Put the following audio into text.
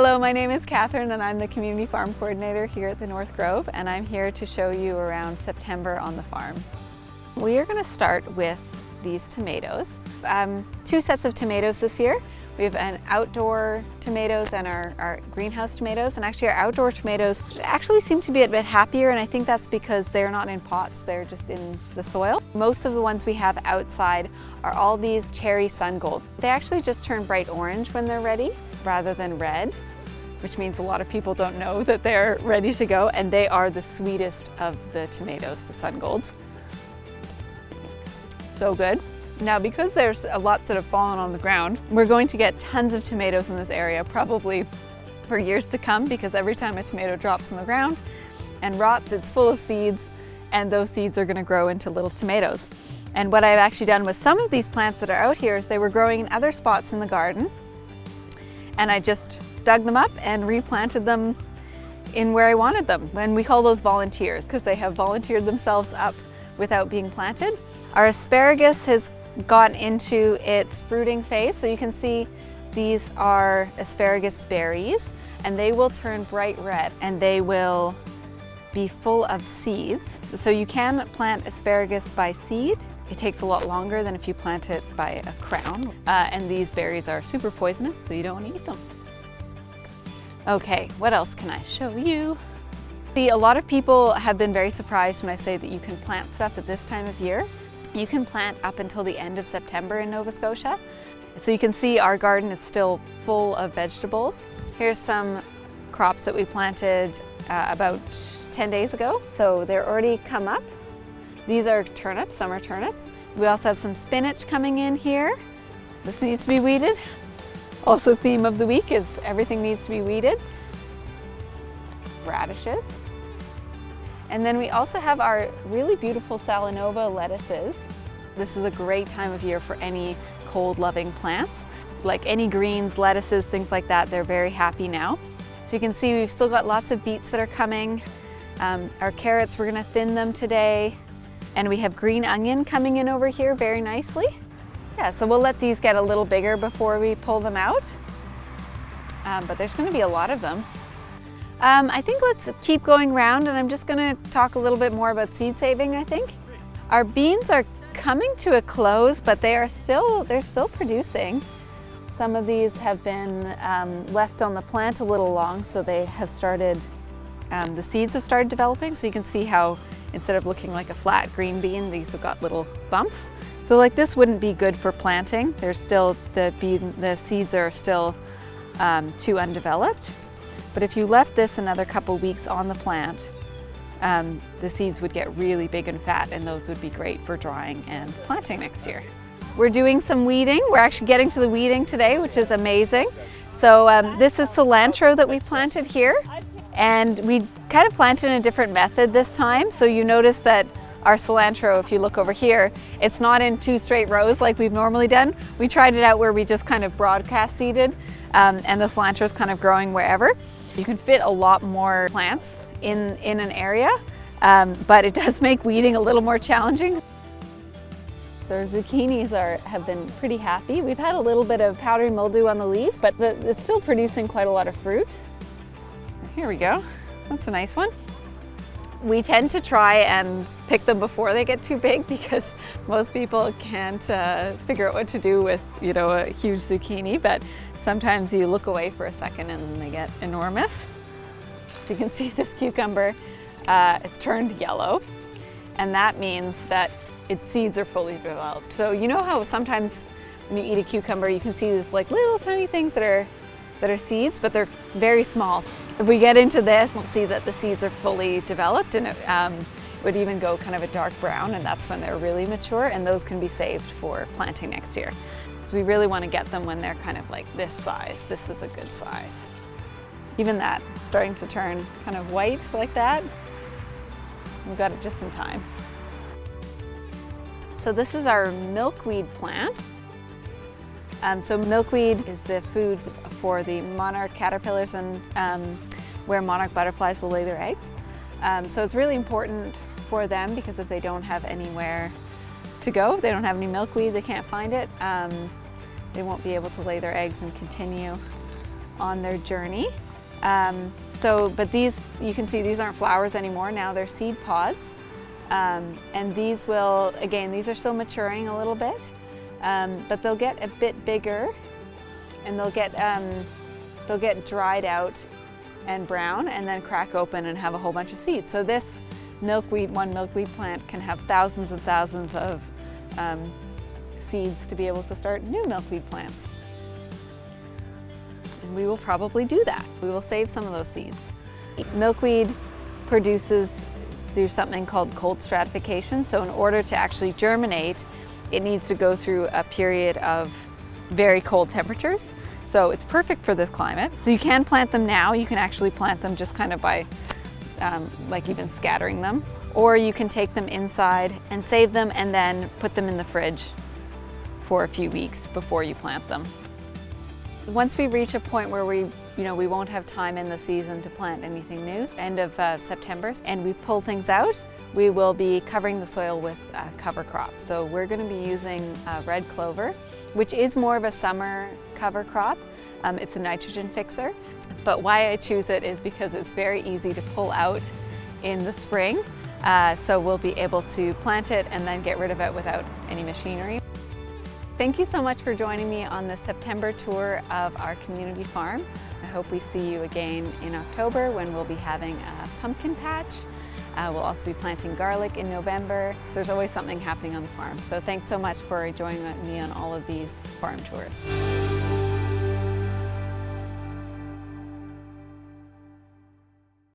Hello, my name is Catherine and I'm the Community Farm Coordinator here at the North Grove, and I'm here to show you around September on the farm. We are going to start with these tomatoes. 2 sets of tomatoes this year. We have an outdoor tomatoes and our greenhouse tomatoes, and actually our outdoor tomatoes actually seem to be a bit happier, and I think that's because they're not in pots, they're just in the soil. Most of the ones we have outside are all these cherry sun gold. They actually just turn bright orange when they're ready rather than red, which means a lot of people don't know that they're ready to go, and they are the sweetest of the tomatoes, the sun golds. So good. Now, because there's lots that have fallen on the ground, we're going to get tons of tomatoes in this area, probably for years to come, because every time a tomato drops on the ground and rots, it's full of seeds, and those seeds are going to grow into little tomatoes. And what I've actually done with some of these plants that are out here is they were growing in other spots in the garden, and I just dug them up and replanted them in where I wanted them. And we call those volunteers because they have volunteered themselves up without being planted. Our asparagus has gotten into its fruiting phase, so you can see these are asparagus berries, and they will turn bright red and they will be full of seeds. So you can plant asparagus by seed. It takes a lot longer than if you plant it by a crown, and these berries are super poisonous, so you don't want to eat them. Okay, what else can I show you? See, a lot of people have been very surprised when I say that you can plant stuff at this time of year. You can plant up until the end of September in Nova Scotia. So you can see our garden is still full of vegetables. Here's some crops that we planted about 10 days ago. So they're already come up. These are turnips, summer turnips. We also have some spinach coming in here. This needs to be weeded. Also, theme of the week is everything needs to be weeded. Radishes. And then we also have our really beautiful Salanova lettuces. This is a great time of year for any cold-loving plants. Like any greens, lettuces, things like that, they're very happy now. So you can see we've still got lots of beets that are coming. Our carrots, we're gonna thin them today. And we have green onion coming in over here very nicely. Yeah, so we'll let these get a little bigger before we pull them out. But there's gonna be a lot of them. I think let's keep going around, and I'm just gonna talk a little bit more about seed saving, I think. Our beans are coming to a close, but they're still producing. Some of these have been left on the plant a little long, so they have started, the seeds have started developing, so you can see how instead of looking like a flat green bean, these have got little bumps. So like this wouldn't be good for planting. There's still, the seeds are still too undeveloped. But if you left this another couple weeks on the plant, the seeds would get really big and fat, and those would be great for drying and planting next year. We're doing some weeding. We're actually getting to the weeding today, which is amazing. So this is cilantro that we planted here, and we kind of planted in a different method this time. So you notice that our cilantro, if you look over here, it's not in 2 straight rows like we've normally done. We tried it out where we just kind of broadcast seeded, and the cilantro is kind of growing wherever. You can fit a lot more plants in an area, but it does make weeding a little more challenging. So our zucchinis have been pretty happy. We've had a little bit of powdery mildew on the leaves, but it's still producing quite a lot of fruit. Here we go. That's a nice one. We tend to try and pick them before they get too big, because most people can't figure out what to do with, you know, a huge zucchini, but sometimes you look away for a second and then they get enormous. So you can see this cucumber, it's turned yellow, and that means that its seeds are fully developed. So you know how sometimes when you eat a cucumber, you can see these like little tiny things that are seeds, but they're very small. If we get into this, we'll see that the seeds are fully developed, and it would even go kind of a dark brown, and that's when they're really mature, and those can be saved for planting next year. So we really want to get them when they're kind of like this size. This is a good size. Even that, starting to turn kind of white like that. We've got it just in time. So this is our milkweed plant. So milkweed is the food for the monarch caterpillars and where monarch butterflies will lay their eggs. So it's really important for them, because if they don't have anywhere to go, they don't have any milkweed, they can't find it, they won't be able to lay their eggs and continue on their journey. But these, you can see these aren't flowers anymore, now they're seed pods. And these will, again, these are still maturing a little bit, but they'll get a bit bigger and they'll get dried out and brown and then crack open and have a whole bunch of seeds. So this one milkweed plant can have thousands and thousands of seeds to be able to start new milkweed plants. And we will probably do that. We will save some of those seeds. Milkweed produces through something called cold stratification. So in order to actually germinate, it needs to go through a period of very cold temperatures. So it's perfect for this climate. So you can plant them now. You can actually plant them just kind of by like even scattering them. Or you can take them inside and save them and then put them in the fridge for a few weeks before you plant them. Once we reach a point where we won't have time in the season to plant anything new, end of September, and we pull things out, we will be covering the soil with cover crop. So we're going to be using red clover, which is more of a summer cover crop. It's a nitrogen fixer, but why I choose it is because it's very easy to pull out in the spring. So we'll be able to plant it and then get rid of it without any machinery. Thank you so much for joining me on the September tour of our community farm. I hope we see you again in October when we'll be having a pumpkin patch. We'll also be planting garlic in November. There's always something happening on the farm. So thanks so much for joining me on all of these farm tours.